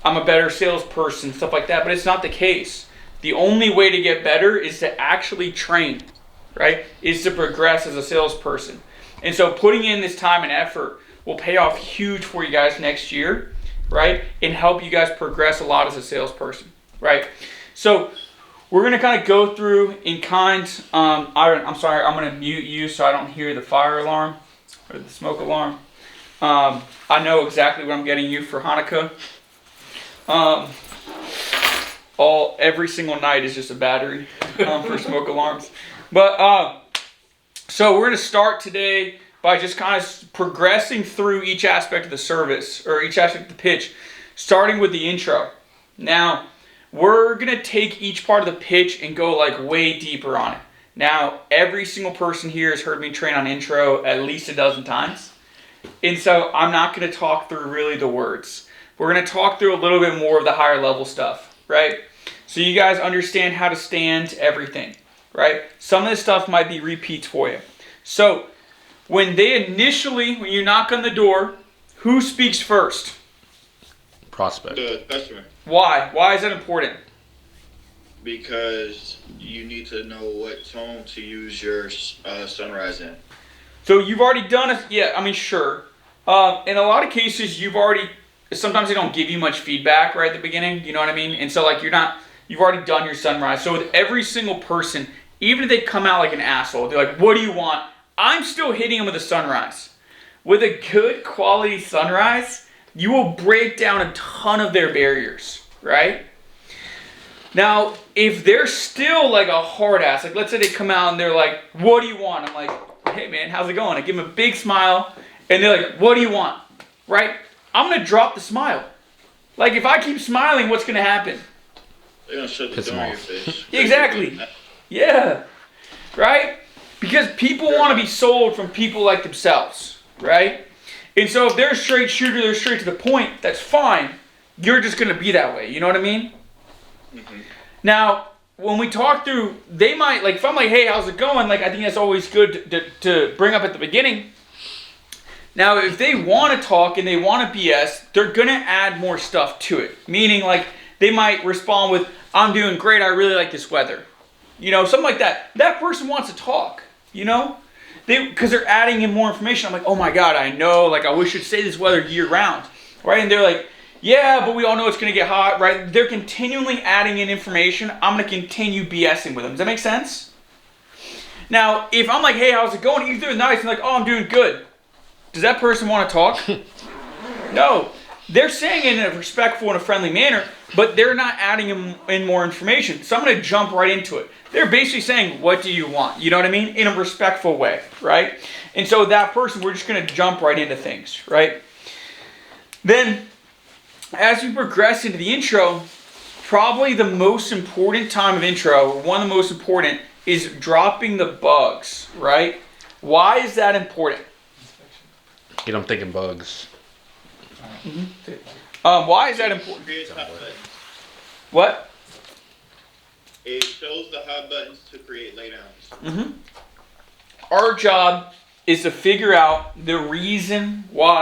I'm a better salesperson, stuff like that, but it's not the case. The only way to get better is to actually train, right? Is to progress as a salesperson. And so putting in this time and effort will pay off huge for you guys next year, right? And help you guys progress a lot as a salesperson, right? So we're going to kind of go through in kind. I'm sorry, I'm going to mute you so I don't hear the fire alarm or the smoke alarm. I know exactly what I'm getting you for Hanukkah. Every single night is just a battery for smoke alarms. But so we're going to start today by just kind of progressing through each aspect of the service or each aspect of the pitch, starting with the intro. Now, we're going to take each part of the pitch and go like way deeper on it. Now, every single person here has heard me train on intro at least a dozen times. And so I'm not going to talk through really the words. We're going to talk through a little bit more of the higher level stuff, right? So you guys understand how to stand everything, right? Some of this stuff might be repeats for you. So when you knock on the door, who speaks first? Prospect. The customer. Why? Why is that important? Because you need to know what tone to use your sunrise in. So you've already done it. Yeah, I mean, sure. In a lot of cases, sometimes they don't give you much feedback right at the beginning. You know what I mean? And so like you've already done your sunrise. So with every single person, even if they come out like an asshole, they're like, what do you want? I'm still hitting them with a sunrise. With a good quality sunrise, you will break down a ton of their barriers, right? Now, if they're still like a hard ass, like let's say they come out and they're like, what do you want? I'm like, hey man, how's it going? I give them a big smile and they're like, what do you want? Right? I'm going to drop the smile. Like if I keep smiling, what's going to happen? They're going to shut the door in your face. Exactly. Yeah. Right? Because people want to be sold from people like themselves, right? And so if they're a straight shooter, they're straight to the point, that's fine. You're just going to be that way. You know what I mean? Mm-hmm. Now, when we talk through, they might, like if I'm like, hey, how's it going? Like I think that's always good to bring up at the beginning. Now, if they want to talk and they want to BS, they're going to add more stuff to it. Meaning like they might respond with, I'm doing great, I really like this weather. You know, something like that. That person wants to talk, you know? Because they're adding in more information. I'm like, oh my God, I know. Like, I wish you'd say this weather year round, right? And they're like, yeah, but we all know it's going to get hot, right? They're continually adding in information. I'm going to continue BSing with them. Does that make sense? Now, if I'm like, hey, how's it going? If they're nice and like, oh, I'm doing good. Does that person want to talk? No. They're saying it in a respectful and a friendly manner, but they're not adding in more information. So I'm going to jump right into it. They're basically saying, what do you want? You know what I mean? In a respectful way, right? And so that person, we're just going to jump right into things, right? Then, as you progress into the intro, probably the most important time of intro, or one of the most important, is dropping the bugs, right? Why is that important? Get them thinking bugs. Mm-hmm. Why is that important? What? It shows the hot buttons to create laydowns. Mm-hmm. Our job is to figure out the reason why